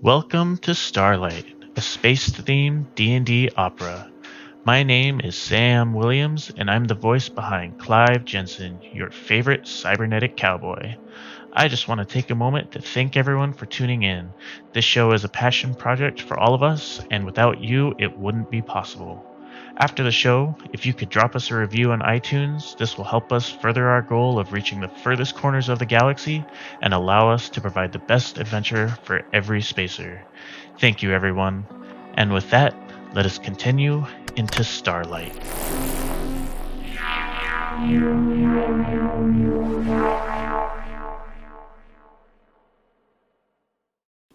Welcome to Starlight, a space-themed D&D opera. My name is Sam Williams, and I'm the voice behind Clive Jensen, your favorite cybernetic cowboy. I just want to take a moment to thank everyone for tuning in. This show is a passion project for all of us, and without you, it wouldn't be possible. After the show, if you could drop us a review on iTunes, this will help us further our goal of reaching the furthest corners of the galaxy and allow us to provide the best adventure for every spacer. Thank you, everyone. And with that, let us continue into Starlight.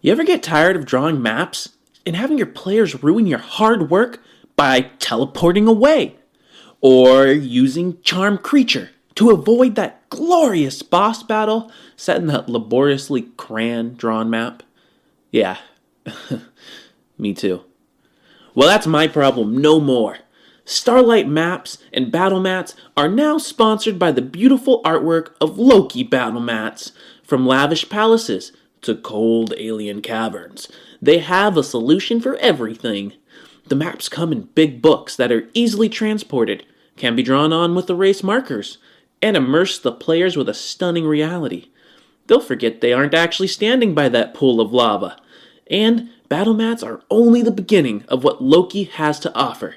You ever get tired of drawing maps and having your players ruin your hard work by teleporting away? Or using Charm Creature to avoid that glorious boss battle set in that laboriously crayon-drawn map? Yeah, me too. Well, that's my problem no more. Starlight Maps and Battle Mats are now sponsored by the beautiful artwork of Loki Battle Mats. From lavish palaces to cold alien caverns, they have a solution for everything. The maps come in big books that are easily transported, can be drawn on with erase markers, and immerse the players with a stunning reality. They'll forget they aren't actually standing by that pool of lava. And battle mats are only the beginning of what Loki has to offer.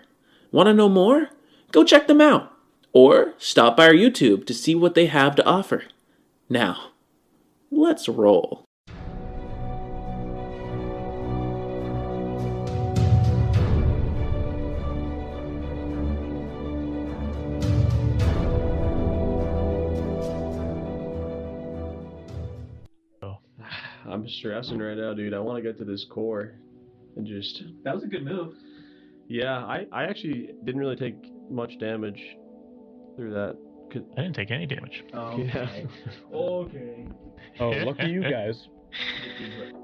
Want to know more? Go check them out. Or stop by our YouTube to see what they have to offer. Now, let's roll. I'm stressing right now, dude. I want to get to this core and just... That was a good move. Yeah, I actually didn't really take much damage through that. I didn't take any damage. Oh, okay. Okay. Oh, look at you guys.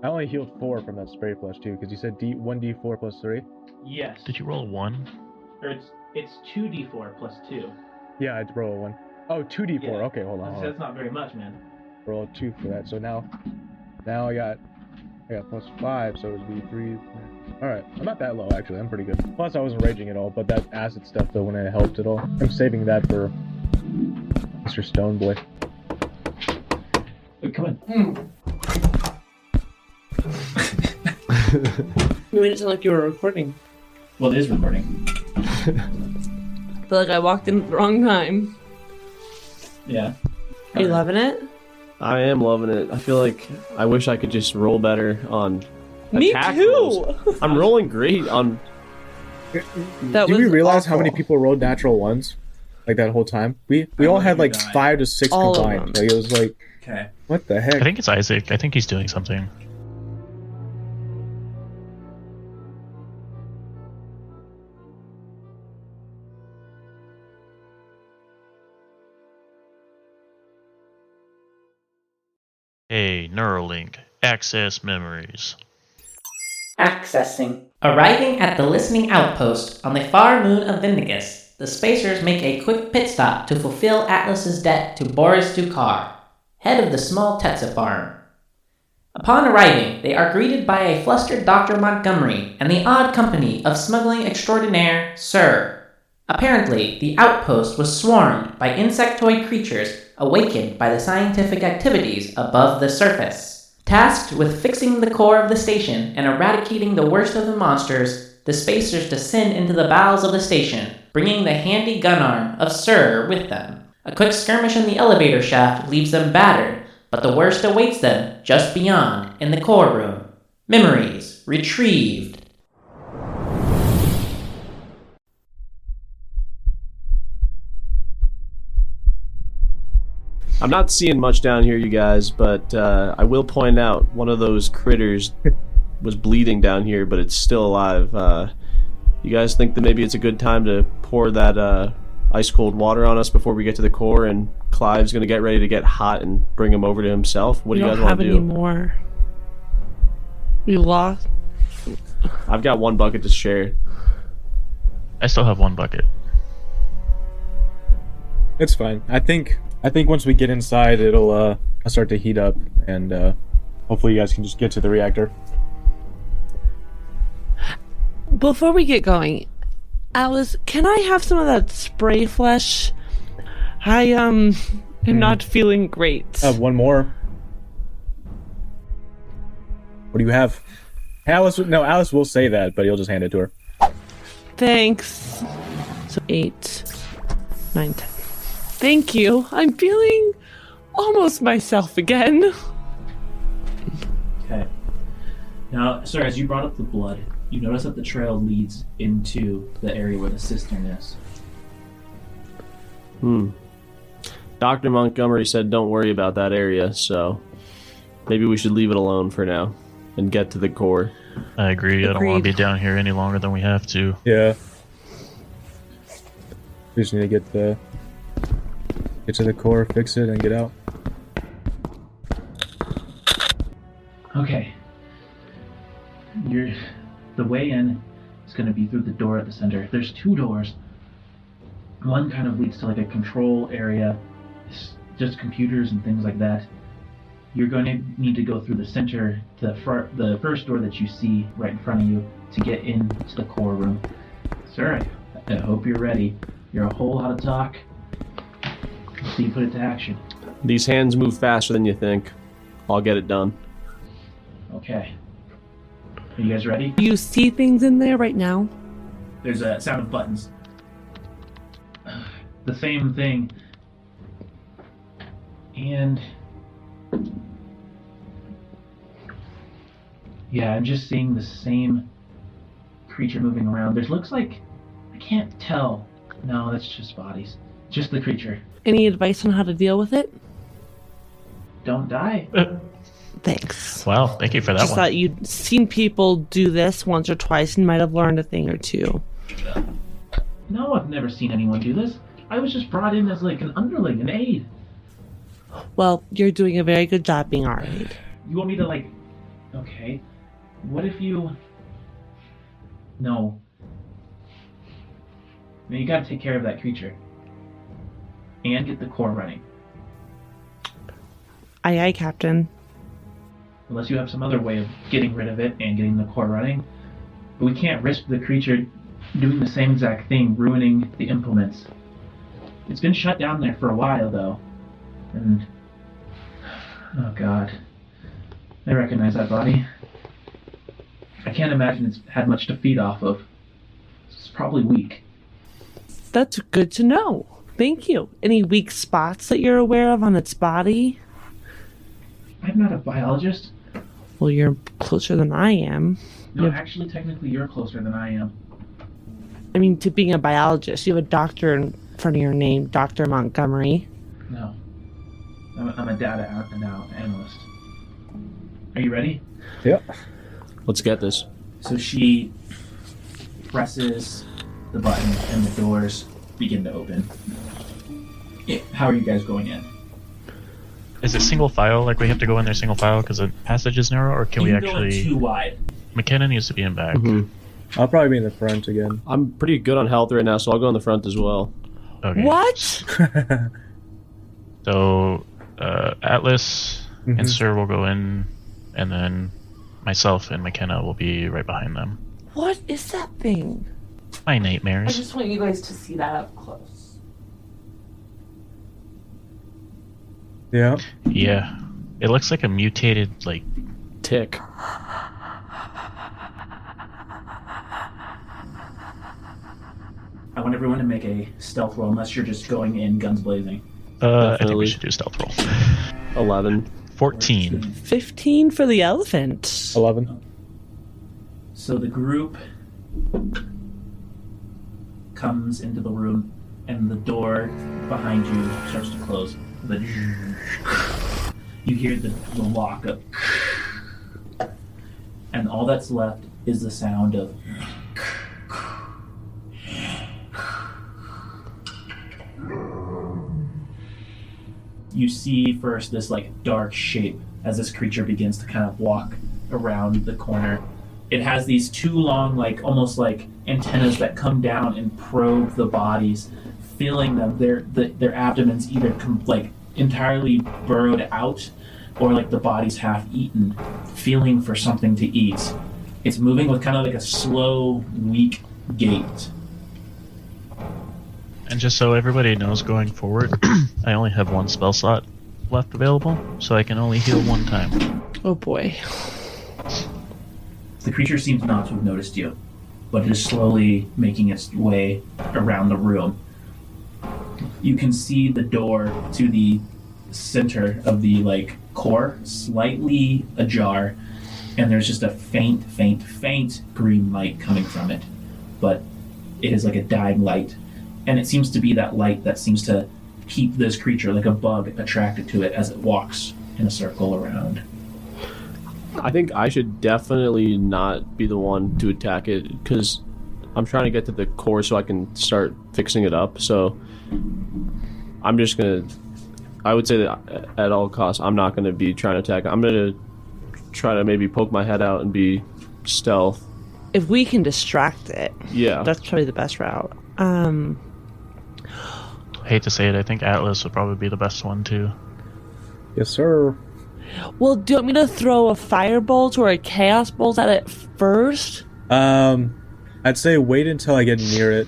I only healed 4 from that spray flush too, because you said 1d4 plus 3? Yes. Did you roll a 1? Or it's 2d4 plus 2. Yeah, I'd roll a 1. Oh, 2d4. Yeah. Okay, hold on. That's not very much, man. Roll a 2 for that. So now I got plus 5, so it would be 3. Alright, I'm not that low actually. I'm pretty good. Plus I wasn't raging at all, but that acid stuff though when it helped at all. I'm saving that for Mr. Stone Boy. Wait, come on. You made it sound like you were recording. Well, it is recording. I feel like I walked in at the wrong time. Yeah. Are you loving it? I am loving it. I feel like I wish I could just roll better on Me attack too! rolls. I'm rolling great on... Did we realize how many people rolled natural ones? Like that whole time? We all had like 5 to 6 All of combined. them. Like it was like, Okay. what the heck? I think it's Isaac. I think he's doing something. Hey, Neuralink. Access memories. Accessing. Arriving at the listening outpost on the far moon of Vindigus, the spacers make a quick pit stop to fulfill Atlas's debt to Boris Dukar, head of the small Tetsa farm. Upon arriving, they are greeted by a flustered Dr. Montgomery and the odd company of smuggling extraordinaire Sir. Apparently, the outpost was swarmed by insectoid creatures awakened by the scientific activities above the surface. Tasked with fixing the core of the station and eradicating the worst of the monsters, the spacers descend into the bowels of the station, bringing the handy gun arm of Sir with them. A quick skirmish in the elevator shaft leaves them battered, but the worst awaits them just beyond in the core room. Memories retrieved. I'm not seeing much down here, you guys, but I will point out one of those critters was bleeding down here, but it's still alive. You guys think that maybe it's a good time to pour that ice-cold water on us before we get to the core, and Clive's going to get ready to get hot and bring him over to himself? What do you guys want to do? We don't have any more. We lost. I've got 1 bucket to share. I still have 1 bucket. It's fine. I think once we get inside, it'll start to heat up, and hopefully you guys can just get to the reactor. Before we get going, Alice, can I have some of that spray flesh? I am not feeling great. I have one more. What do you have? Alice will say that, but he'll just hand it to her. Thanks. So 8, 9, 10. Thank you. I'm feeling almost myself again. Okay. Now, sir, as you brought up the blood, you notice that the trail leads into the area where the cistern is. Dr. Montgomery said don't worry about that area, so maybe we should leave it alone for now and get to the core. I agree. I don't want to Agreed. be down here any longer than we have to. Yeah. We just need to get to the core, fix it, and get out. Okay. The way in is going to be through the door at the center. There's 2 doors. One kind of leads to like a control area, just computers and things like that. You're going to need to go through the center, the first door that you see right in front of you to get into the core room. Sir, I hope you're ready. You're a whole lot of talk. Let's see you put it to action. These hands move faster than you think. I'll get it done. Okay. Are you guys ready? Do you see things in there right now? There's a sound of buttons. The same thing. And yeah, I'm just seeing the same creature moving around. There looks like, I can't tell. No, that's just bodies. Just the creature. Any advice on how to deal with it? Don't die. Thanks. Wow, thank you for that Just one. thought you'd seen people do this once or twice and might have learned a thing or two. No, I've never seen anyone do this. I was just brought in as like an underling, an aide. Well, you're doing a very good job being our aide. You want me to like... Okay. What if you... No. Now you gotta take care of that creature. And get the core running. Aye, aye, Captain. Unless you have some other way of getting rid of it and getting the core running. But we can't risk the creature doing the same exact thing, ruining the implements. It's been shut down there for a while, though. And... oh god. I recognize that body. I can't imagine it's had much to feed off of. It's probably weak. That's good to know. Thank you. Any weak spots that you're aware of on its body? I'm not a biologist. Well, you're closer than I am. No, actually, technically, you're closer than I am. I mean, to being a biologist, you have a doctor in front of your name, Dr. Montgomery. No. I'm a data analyst. Are you ready? Yep. Let's get this. So she presses the button and the doors begin to open. How are you guys going in? Is it single file? Like we have to go in there single file because the passage is narrow, or can we You can go in actually? too wide. McKenna needs to be in back. I'll probably be in the front again. I'm pretty good on health right now, so I'll go in the front as well. Okay. What? So Atlas and Sir will go in, and then myself and McKenna will be right behind them. What is that thing? My I nightmares. just want you guys to see that up close. Yeah. Yeah, it looks like a mutated like. Tick. I want everyone to make a stealth roll unless you're just going in guns blazing. I think Definitely. we should do stealth roll. 11. 14. 15 for the elephant. 11. So the group comes into the room and the door behind you starts to close. You hear the lock up. And all that's left is the sound of you see first this like dark shape as this creature begins to kind of walk around the corner. It has these 2 long, like almost like antennas that come down and probe the bodies, filling them. Their abdomens either like entirely burrowed out, or like the body's half eaten, feeling for something to eat. It's moving with kind of like a slow, weak gait. And just so everybody knows going forward, I only have one spell slot left available, so I can only heal one time. Oh boy. The creature seems not to have noticed you, but it is slowly making its way around the room. You can see the door to the center of the core slightly ajar, and there's just a faint green light coming from it. But it is like a dying light, and it seems to be that light that seems to keep this creature, like a bug, attracted to it as it walks in a circle around. I think I should definitely not be the one to attack it, because I'm trying to get to the core so I can start fixing it up. So I'm just going to... I would say that at all costs, I'm not going to be trying to attack. I'm going to try to maybe poke my head out and be stealth. If we can distract it, yeah, that's probably the best route. I hate to say it, I think Atlas would probably be the best one too. Yes, sir. Well, do you want me to throw a firebolt or a chaos bolt at it first? I'd say wait until I get near it.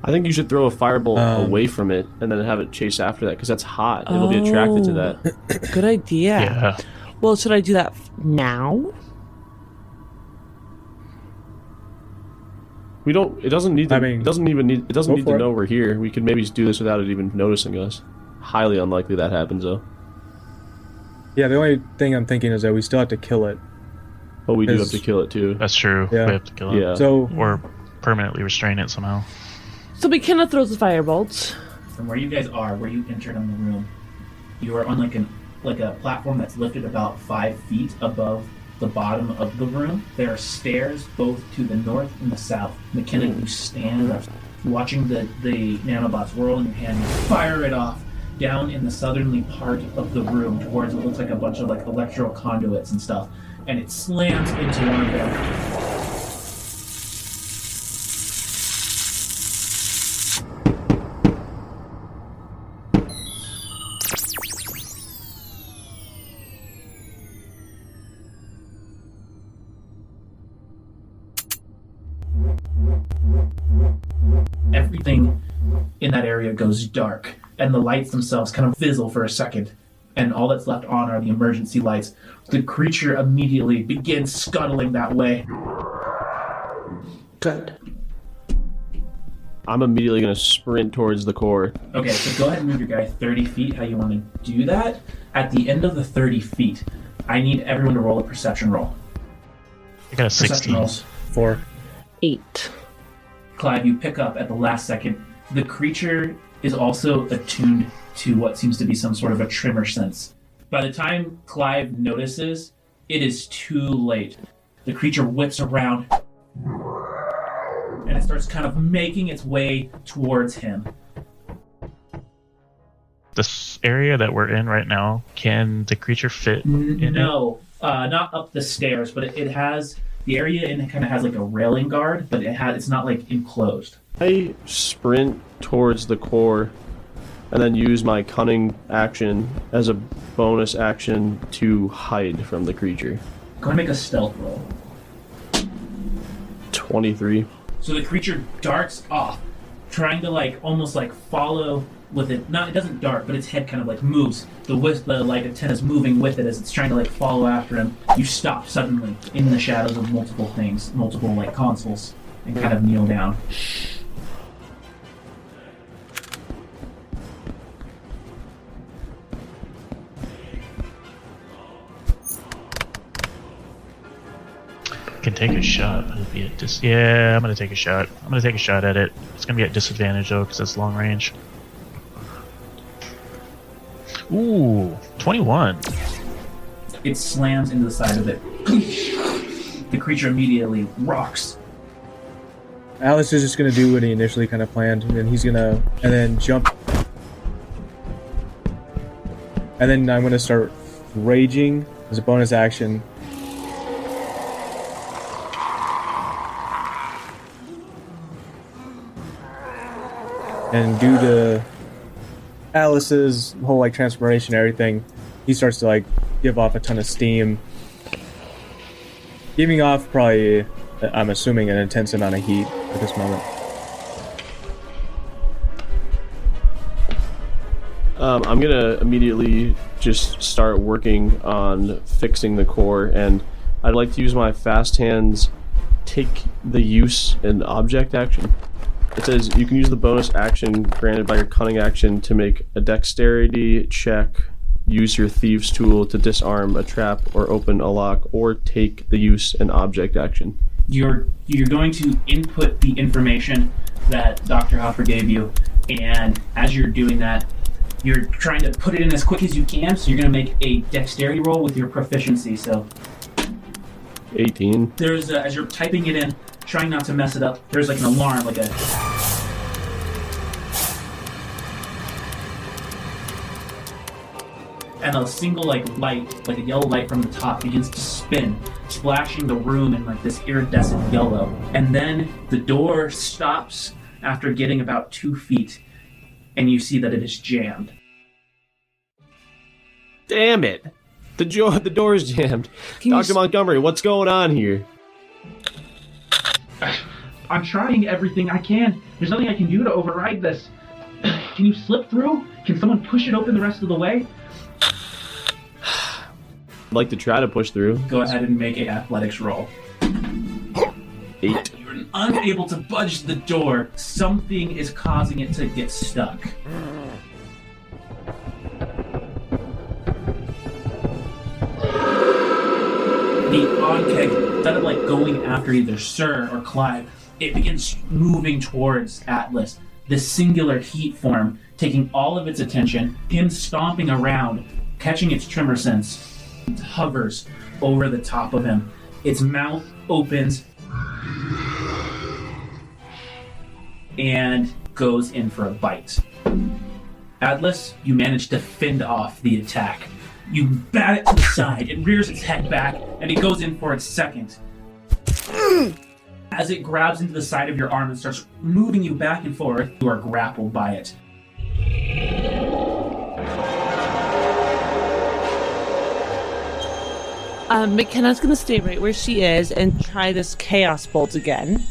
I think you should throw a firebolt away from it and then have it chase after that, because that's hot. It'll be attracted to that. Good idea. Yeah. Well, should I do that now? We don't. It doesn't need to. It doesn't need to know we're here. We could maybe do this without it even noticing us. Highly unlikely that happens, though. Yeah, the only thing I'm thinking is that we still have to kill it. Oh, we do have to kill it too. That's true. Yeah. We have to kill it. Yeah. So, or permanently restrain it somehow. So we cannot throw the firebolts. From where you guys are, where you entered on the room, you are on like a platform that's lifted about 5 feet above the bottom of the room. There are stairs both to the north and the south. McKinnon, you stand watching the nanobots roll in your hand and fire it off down in the southerly part of the room towards what looks like a bunch of electrical conduits and stuff. And it slams into one of them. Everything in that area goes dark, and the lights themselves kind of fizzle for a second, and all that's left on are the emergency lights. The creature immediately begins scuttling that way. Good. I'm immediately going to sprint towards the core. Okay, so go ahead and move your guy 30 feet how you want to do that. At the end of the 30 feet, I need everyone to roll a perception roll. I got a Perception 16. rolls. 4. 8. Clive, you pick up at the last second. The creature is also attuned to what seems to be some sort of a tremor sense. By the time Clive notices, it is too late. The creature whips around, and it starts kind of making its way towards him. This area that we're in right now, can the creature fit in it? No, not up the stairs, but it has... The area in it kind of has a railing guard, but it's not enclosed. I sprint towards the core and then use my cunning action as a bonus action to hide from the creature. Go ahead and make a stealth roll. 23. So the creature darts off, trying to almost follow with it. It doesn't dart, but its head kind of moves. The antenna's moving with it as it's trying to follow after him. You stop suddenly in the shadows of multiple things, multiple consoles, and kind of kneel down. Can take a shot. It'll be at yeah, I'm gonna take a shot. I'm gonna take a shot at it. It's gonna be at disadvantage though, because it's long range. Ooh, 21. It slams into the side of it. The creature immediately rocks. Alice is just gonna do what he initially kind of planned, and then he's gonna jump, and then I'm gonna start raging as a bonus action. And due to Alice's whole transformation and everything, he starts to give off a ton of steam. Giving off probably, I'm assuming, an intense amount of heat at this moment. I'm gonna immediately just start working on fixing the core, and I'd like to use my fast hands, take the use and object action. It says you can use the bonus action granted by your cunning action to make a dexterity check, use your thieves tool to disarm a trap or open a lock, or take the use and object action. You're going to input the information that Dr. Hopper gave you, and as you're doing that, you're trying to put it in as quick as you can, so you're going to make a dexterity roll with your proficiency. So 18. there's as you're typing it in, trying not to mess it up, there's like an alarm, like a... and a single light, like a yellow light from the top, begins to spin, splashing the room in like this iridescent yellow. And then the door stops after getting about 2 feet, and you see that it is jammed. Damn it! The door is jammed. Dr. Montgomery, what's going on here? I'm trying everything I can. There's nothing I can do to override this. Can you slip through? Can someone push it open the rest of the way? I'd like to try to push through. Go ahead and make an athletics roll. 8. You're unable to budge the door. Something is causing it to get stuck. The Ankheg, instead of like going after either Sir or Clive, it begins moving towards Atlas. This singular heat form, taking all of its attention, him stomping around, catching its tremor sense. It hovers over the top of him. Its mouth opens and goes in for a bite. Atlas, you manage to fend off the attack. You bat it to the side, it rears its head back, and it goes in for its second. As it grabs into the side of your arm and starts moving you back and forth, you are grappled by it. McKenna's gonna stay right where she is and try this Chaos Bolt again.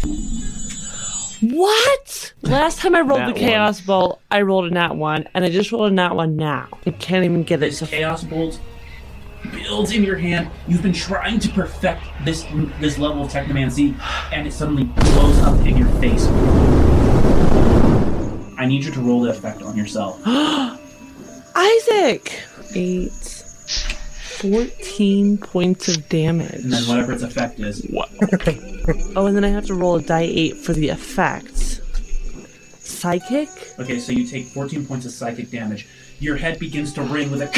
What? Last time I rolled the Chaos Bolt, I rolled a nat 1, and I just rolled a nat 1 now. I can't even get it. This Chaos Bolt builds in your hand. You've been trying to perfect this level of technomancy, and it suddenly blows up in your face. I need you to roll the effect on yourself. Isaac! 8, 14 points of damage. And then whatever its effect is. Wow. Oh, and then I have to roll a die 8 for the effect. Psychic? Okay, so you take 14 points of psychic damage. Your head begins to ring with a...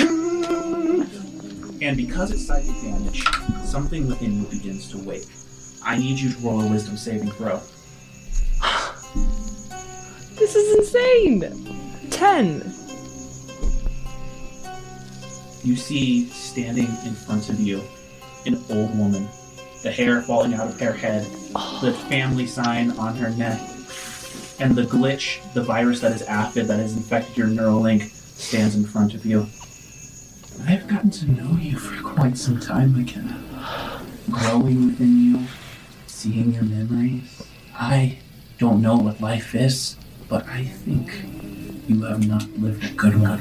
And because it's psychic damage, something within you begins to wake. I need you to roll a wisdom saving throw. This is insane! 10. You see, standing in front of you, an old woman. The hair falling out of her head, the family sign on her neck, and the glitch, the virus that is aphid that has infected your Neuralink, stands in front of you. I've gotten to know you for quite some time, McKenna. Growing within you, seeing your memories. I don't know what life is, but I think you have not lived a good one.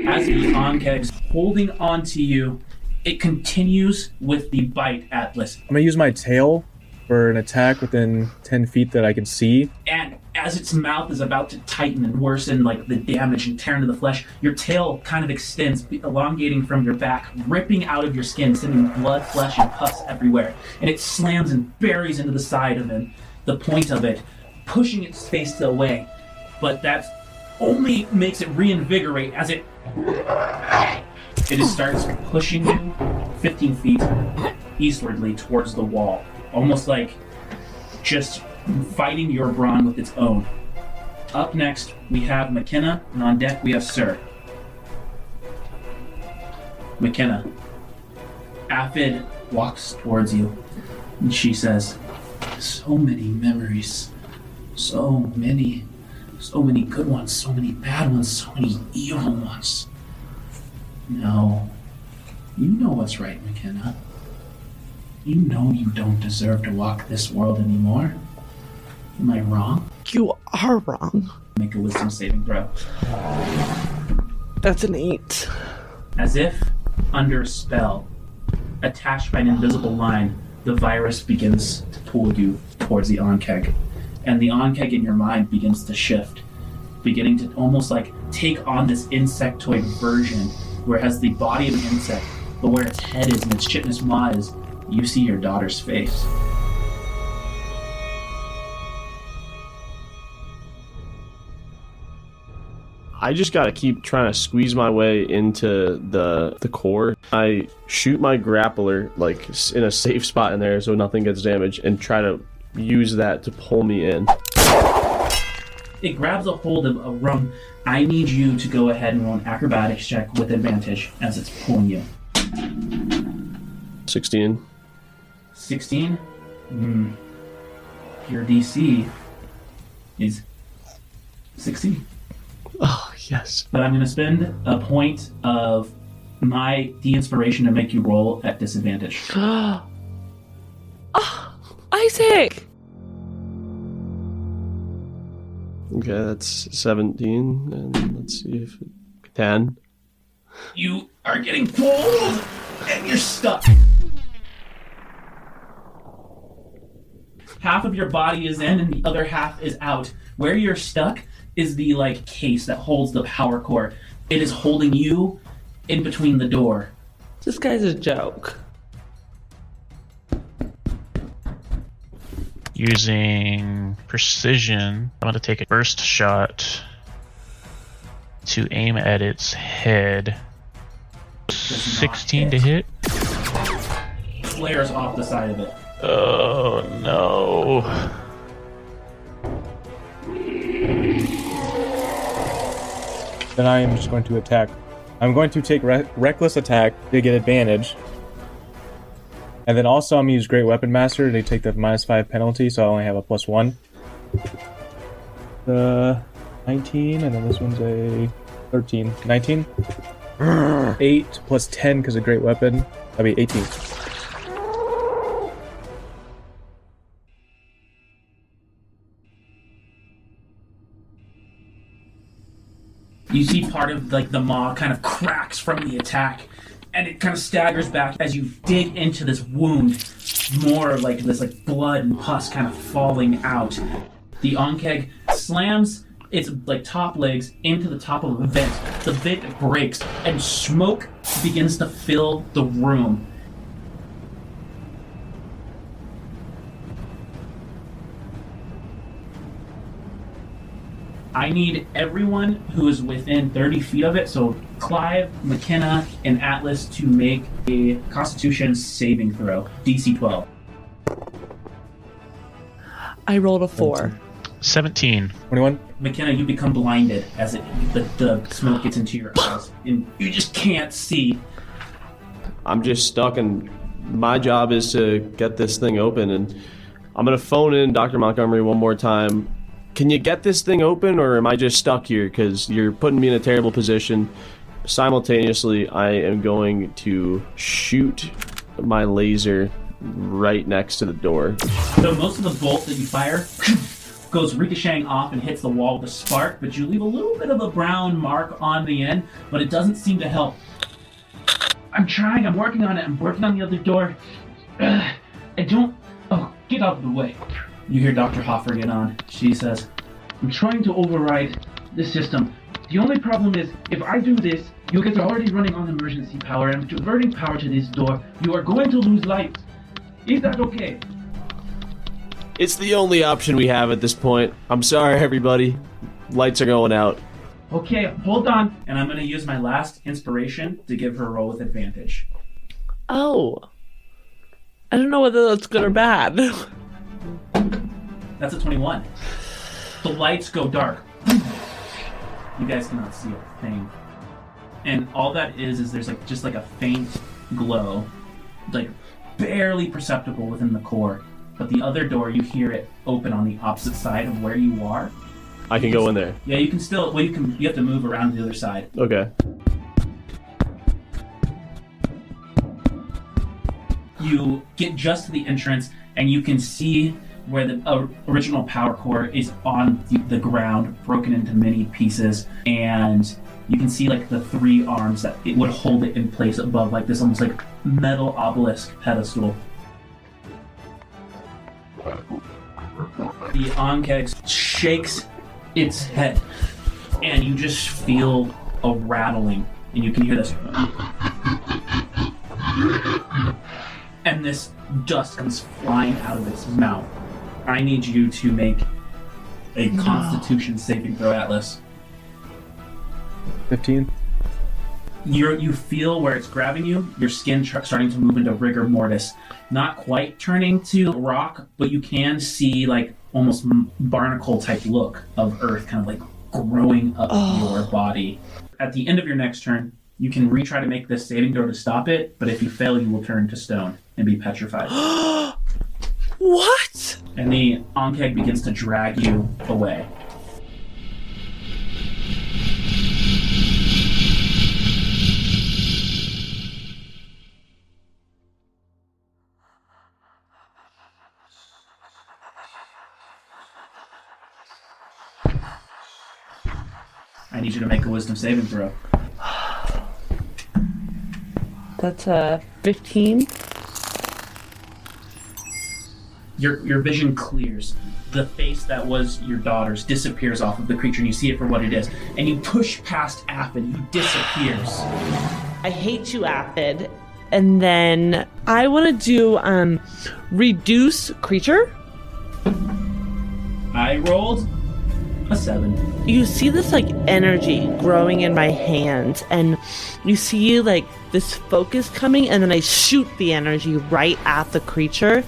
As the Ankheg's holding on to you, it continues with the bite, Atlas. I'm gonna use my tail for an attack within 10 feet that I can see. And as its mouth is about to tighten and worsen, like the damage and tear into the flesh, your tail kind of extends, elongating from your back, ripping out of your skin, sending blood, flesh, and pus everywhere. And it slams and buries into the side of him, the point of it, pushing its face away. But that only makes it reinvigorate as it starts pushing you 15 feet eastwardly towards the wall, almost like just fighting your brawn with its own. Up next, we have McKenna, and on deck we have Sir. McKenna. Aphid walks towards you And she says, so many memories. So many good ones, so many bad ones, so many evil ones. No. You know what's right, McKenna. You know you don't deserve to walk this world anymore. Am I wrong? You are wrong. Make a wisdom saving throw. That's an 8. As if under a spell, attached by an invisible line, the virus begins to pull you towards the Ankheg. And the Ankheg in your mind begins to shift, beginning to almost like take on this insectoid version, where it has the body of an insect, but where its head is and its chitness maw is, you see your daughter's face. I just gotta keep trying to squeeze my way into the core. I shoot my grappler like in a safe spot in there so nothing gets damaged, and try to use that to pull me in. It grabs a hold of a rung. I need you to go ahead and roll an acrobatics check with advantage as it's pulling you. 16. 16? Your DC is 16. Oh, yes. But I'm going to spend a point of my de-inspiration to make you roll at disadvantage. Oh, Isaac! Okay, that's 17, and let's see if 10. You are getting pulled, and you're stuck. Half of your body is in, and the other half is out. Where you're stuck is the case that holds the power core. It is holding you in between the door. This guy's a joke. Using precision, I'm going to take a burst shot to aim at its head. 16 to hit. Flares off the side of it. Oh no. Then I am just going to attack. I'm going to take reckless attack to get advantage. And then also I'm going to use Great Weapon Master to take the -5 penalty, so I only have a +1. 19, and then this one's a 13. 19? 8 plus 10 because of Great Weapon. That'd be 18. You see part of the maw kind of cracks from the attack, and it kind of staggers back as you dig into this wound. More like this blood and pus kind of falling out. The Ankheg slams its top legs into the top of the vent. The vent breaks, and smoke begins to fill the room. I need everyone who is within 30 feet of it, so Clive, McKenna, and Atlas, to make a Constitution saving throw, DC 12. I rolled a 4. 17. 21. McKenna, you become blinded as the smoke gets into your eyes, and you just can't see. I'm just stuck, and my job is to get this thing open, and I'm going to phone in Dr. Montgomery one more time. Can you get this thing open, or am I just stuck here? Because you're putting me in a terrible position. Simultaneously, I am going to shoot my laser right next to the door. So most of the bolt that you fire goes ricocheting off and hits the wall with a spark, but you leave a little bit of a brown mark on the end, but it doesn't seem to help. I'm trying, I'm working on it, I'm working on the other door. I don't... Oh, get out of the way. You hear Dr. Hoffer get on. She says, I'm trying to override the system. The only problem is, if I do this, you guys are already running on emergency power, and diverting power to this door, you are going to lose light. Is that okay? It's the only option we have at this point. I'm sorry, everybody. Lights are going out. Okay, hold on. And I'm going to use my last inspiration to give her a roll with advantage. Oh. I don't know whether that's good or bad. That's a 21. The lights go dark. You guys cannot see a thing. And all that is there's just a faint glow. barely perceptible within the core. But the other door, you hear it open on the opposite side of where you are. I can go in there. Yeah, you can still. Well, you have to move around to the other side. Okay. You get just to the entrance, and you can see where the original power core is on the ground, broken into many pieces, and you can see like the 3 arms that it would hold it in place above, like this almost like metal obelisk pedestal. The Ankheg shakes its head, and you just feel a rattling, and you can hear this. And this dust comes flying out of its mouth. I need you to make a Constitution saving throw, Atlas. 15. You feel where it's grabbing you, your skin starting to move into rigor mortis. Not quite turning to rock, but you can see like almost barnacle type look of earth kind of like growing up your body. At the end of your next turn, you can retry to make this saving throw to stop it, but if you fail, you will turn to stone and be petrified. What? And the Ankheg begins to drag you away. I need you to make a wisdom saving throw. That's a 15. Your vision clears. The face that was your daughter's disappears off of the creature, and you see it for what it is. And you push past Aphid. He disappears. I hate you, Aphid. And then I want to do reduce creature. I rolled a 7. You see this like energy growing in my hands, and you see like this focus coming, and then I shoot the energy right at the creature,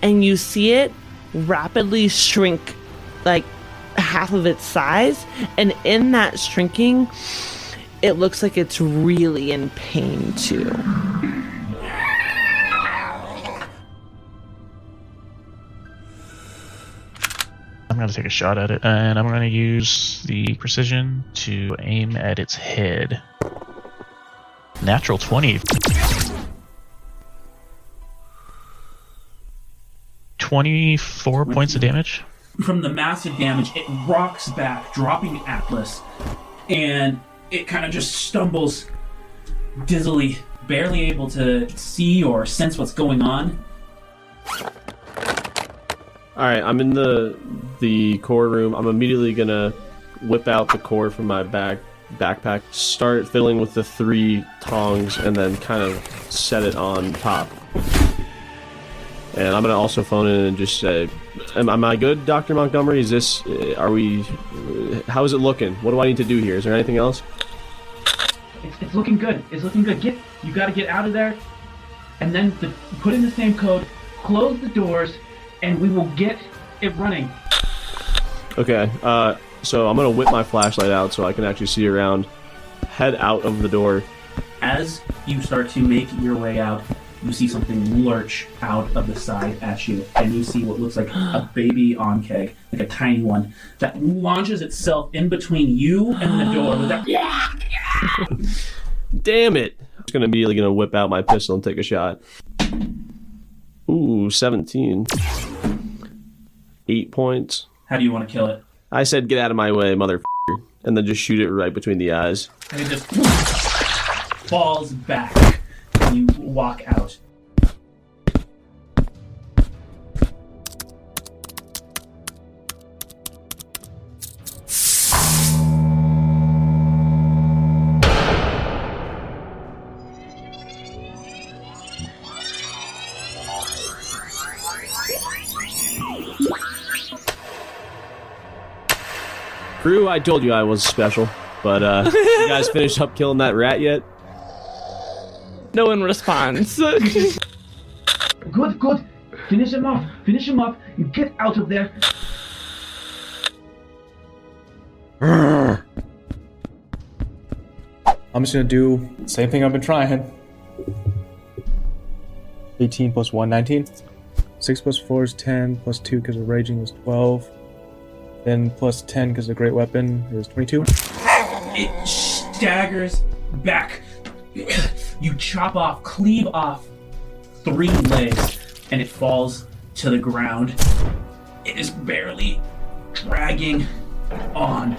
and you see it rapidly shrink like half of its size, and in that shrinking it looks like it's really in pain too. I'm going to take a shot at it, and I'm going to use the precision to aim at its head. Natural 20. 24 points of damage. From the massive damage, it rocks back, dropping Atlas, and it kind of just stumbles dizzily, barely able to see or sense what's going on. Alright, I'm in the core room. I'm immediately gonna whip out the core from my backpack, start fiddling with the 3 tongs, and then kind of set it on top. And I'm gonna also phone in and just say, am I good, Dr. Montgomery? Is this, how is it looking? What do I need to do here? Is there anything else? It's looking good. It's looking good. You gotta get out of there, and then put in the same code, close the doors, and we will get it running. Okay, so I'm gonna whip my flashlight out so I can actually see around, head out of the door. As you start to make your way out, you see something lurch out of the side at you, and you see what looks like a baby Ankheg, like a tiny one, that launches itself in between you and the door with that. Damn it! I'm just immediately gonna whip out my pistol and take a shot. Ooh, 17. 8 points. How do you want to kill it? I said get out of my way, motherfucker. And then just shoot it right between the eyes. And it just falls back, and you walk out. Crew, I told you I was special, but you guys finished up killing that rat yet? No one responds. Good. Finish him off. You get out of there. I'm just gonna do the same thing I've been trying. 18 plus 1, 19. 6 plus 4 is 10, plus 2 because of raging is 12. Then plus 10 because of great weapon is 22. It staggers back. You cleave off 3 legs, and it falls to the ground. It is barely dragging on,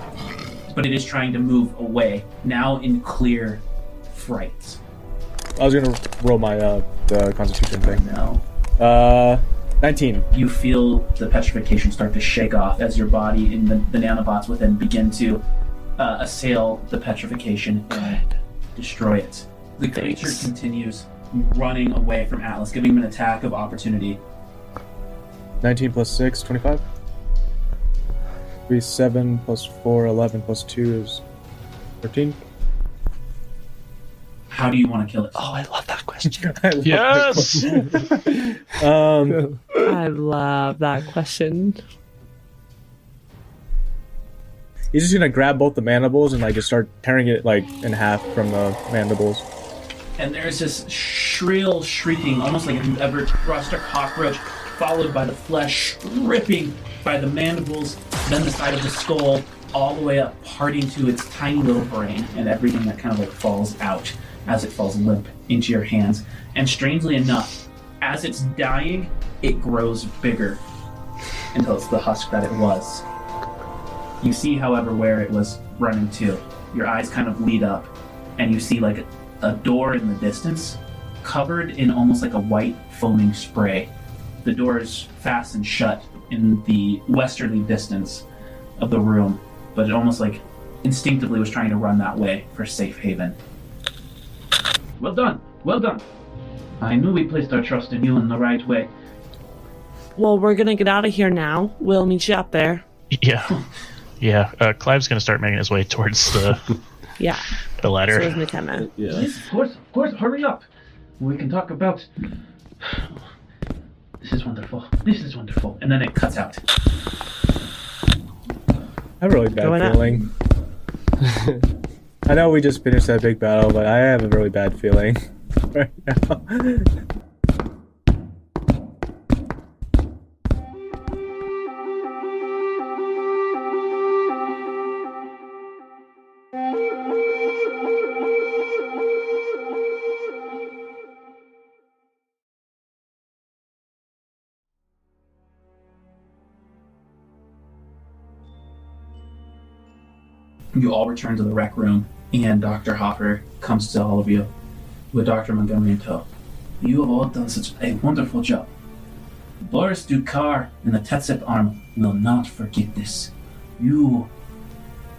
but it is trying to move away, now in clear fright. I was gonna roll my the constitution thing. No. 19. You feel the petrification start to shake off as your body and the nanobots within begin to assail the petrification and destroy it. The creature continues running away from Atlas, giving him an attack of opportunity. 19 plus 6, 25. 3, 7 plus 4, 11 plus 2 is 13. How do you want to kill it? Oh, I love that question. Yes! I love that question. He's just gonna grab both the mandibles and like just start tearing it like in half from the mandibles. And there's this shrill shrieking, almost like if you've ever crushed a cockroach, followed by the flesh ripping by the mandibles, then the side of the skull, all the way up, parting to its tiny little brain, and everything that kind of like falls out as it falls limp into your hands. And strangely enough, as it's dying, it grows bigger until it's the husk that it was. You see, however, where it was running to. Your eyes kind of lead up, and you see like a door in the distance, covered in almost like a white foaming spray. The door is fastened shut in the westerly distance of the room, but it almost like instinctively was trying to run that way for safe haven. Well done, well done. I knew we placed our trust in you in the right way. Well, we're gonna get out of here now. We'll meet you up there. Yeah. Yeah. Clive's going to start making his way towards the Yeah. the ladder. So is McKenna. Yeah. Yes, of course, hurry up. We can talk about... This is wonderful. And then it cuts out. I have a really bad Going up. feeling. I know we just finished that big battle, but I have a really bad feeling right now. You all return to the rec room, and Dr. Hopper comes to all of you with Dr. Montgomery in tow. You have all done such a wonderful job. Boris Dukar and the Tetsep arm will not forget this. You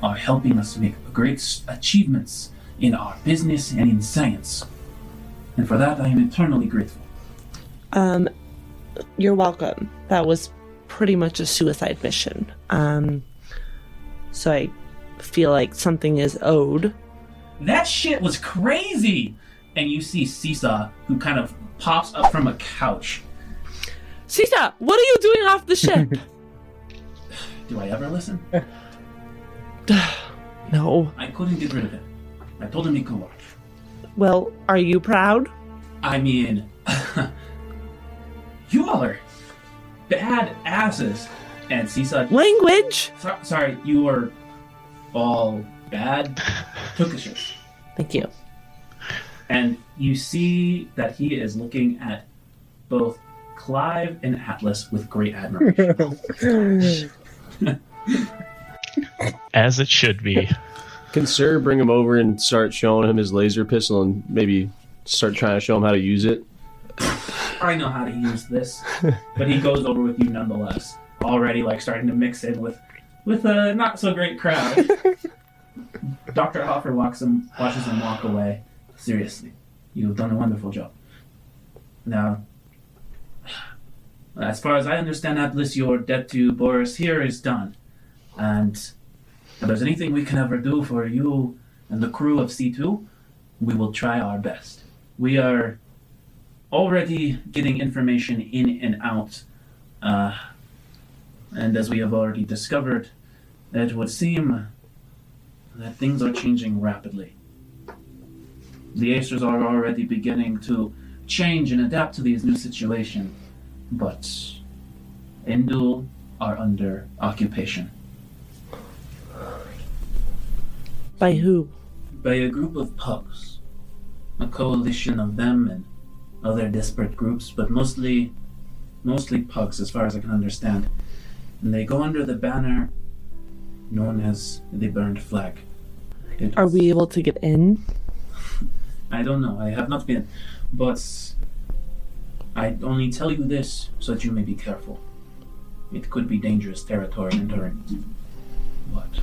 are helping us make great achievements in our business and in science. And for that, I am eternally grateful. You're welcome. That was pretty much a suicide mission. So I feel like something is owed. That shit was crazy! And you see Seesaw, who kind of pops up from a couch. Sisa, what are you doing off the ship? Do I ever listen? No. I couldn't get rid of him. I told him he could watch. Well, are you proud? I mean, you all are bad asses. And Seesaw... Language! Sorry, you are all bad tookishes. Thank you. And you see that he is looking at both Clive and Atlas with great admiration. As it should be. Can Sir bring him over and start showing him his laser pistol and maybe start trying to show him how to use it? I know how to use this. But he goes over with you nonetheless. Already like starting to mix in with a not so great crowd. Dr. Hoffer watches him walk away. Seriously, you've done a wonderful job. Now, as far as I understand, Atlas, your debt to Boris here is done. And if there's anything we can ever do for you and the crew of C2, we will try our best. We are already getting information in and out. And as we have already discovered, it would seem that things are changing rapidly. The Acers are already beginning to change and adapt to these new situations, but Endul are under occupation. By who? By a group of pugs. A coalition of them and other disparate groups, but mostly pugs as far as I can understand. And they go under the banner known as the Burned Flag. Are we able to get in? I don't know. I have not been. But I only tell you this so that you may be careful. It could be dangerous territory entering. But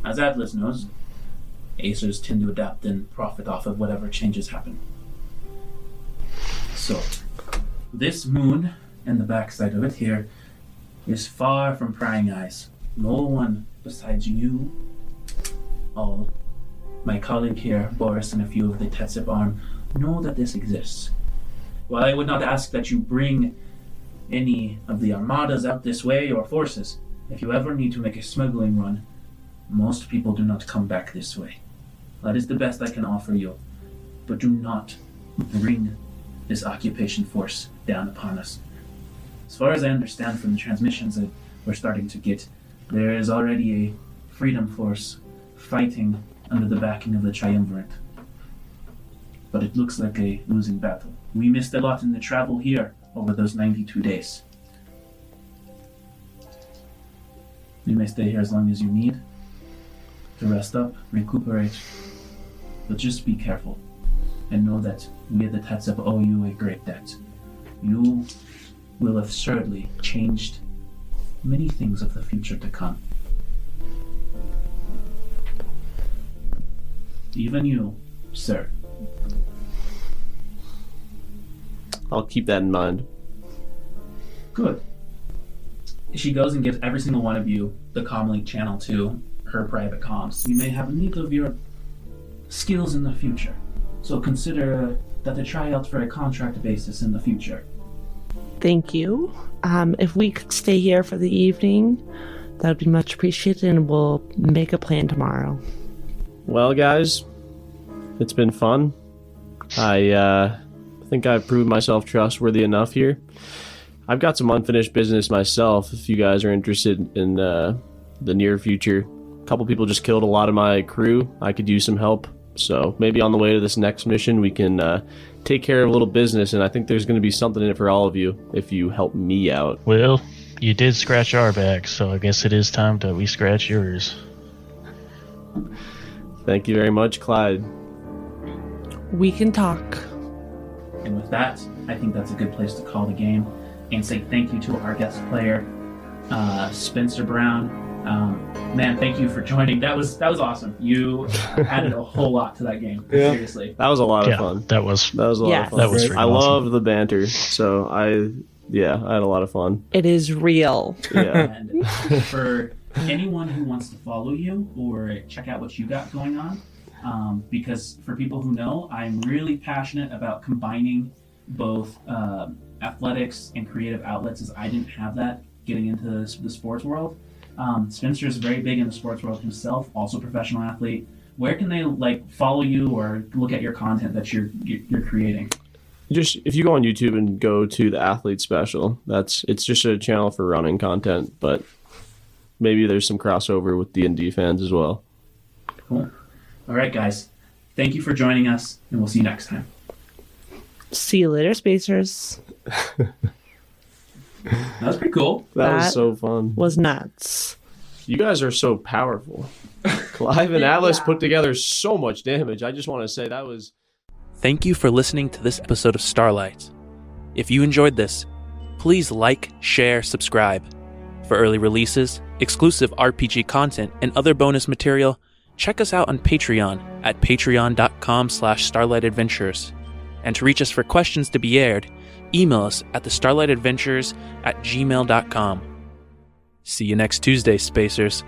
as Atlas knows, Acers tend to adapt and profit off of whatever changes happen. So, this moon and the backside of it here is far from prying eyes. No one besides you, all, my colleague here, Boris, and a few of the Tetsip arm know that this exists. While I would not ask that you bring any of the armadas out this way or forces, if you ever need to make a smuggling run, most people do not come back this way. That is the best I can offer you. But do not bring this occupation force down upon us. As far as I understand from the transmissions that we're starting to get, there is already a freedom force fighting under the backing of the Triumvirate. But it looks like a losing battle. We missed a lot in the travel here over those 92 days. You may stay here as long as you need to rest up, recuperate, but just be careful and know that we at the Tetsip owe you a great debt. You will have assuredly changed many things of the future to come. Even you, sir. I'll keep that in mind. Good. She goes and gives every single one of you the comlink channel to her private comms. You may have need of your skills in the future. So consider that to try out for a contract basis in the future. Thank you. If we could stay here for the evening, that would be much appreciated, and we'll make a plan tomorrow. Well, guys, it's been fun. I think I've proved myself trustworthy enough here. I've got some unfinished business myself, if you guys are interested in the near future. A couple people just killed a lot of my crew. I could use some help. So maybe on the way to this next mission, we can take care of a little business, and I think there's going to be something in it for all of you if you help me out. Well, you did scratch our back, so I guess it is time that we scratch yours. Thank you very much, Clyde. We can talk. And with that, I think that's a good place to call the game and say thank you to our guest player, Spencer Brown. Man, thank you for joining. That was awesome. You added a whole lot to that game. Yeah. Seriously. That was a lot of fun. That was a lot of fun. That was I love the banter. So I had a lot of fun. It is real. Yeah. And for anyone who wants to follow you or check out what you got going on, because for people who know, I'm really passionate about combining both athletics and creative outlets, as I didn't have that getting into the sports world. Spencer is very big in the sports world himself, also a professional athlete. Where can they follow you or look at your content that you're creating? Just if you go on YouTube and go to the Athlete Special, it's just a channel for running content, but maybe there's some crossover with D&D fans as well. Cool. All right, guys. Thank you for joining us, and we'll see you next time. See you later, Spacers. That was pretty cool. That was so fun. Was nuts. You guys are so powerful. Clive and Atlas put together so much damage. I just want to say that was... Thank you for listening to this episode of Starlight. If you enjoyed this, please like, share, subscribe. For early releases, exclusive RPG content, and other bonus material, check us out on Patreon at patreon.com/starlightadventures. And to reach us for questions to be aired, email us at thestarlightadventures@gmail.com. See you next Tuesday, Spacers.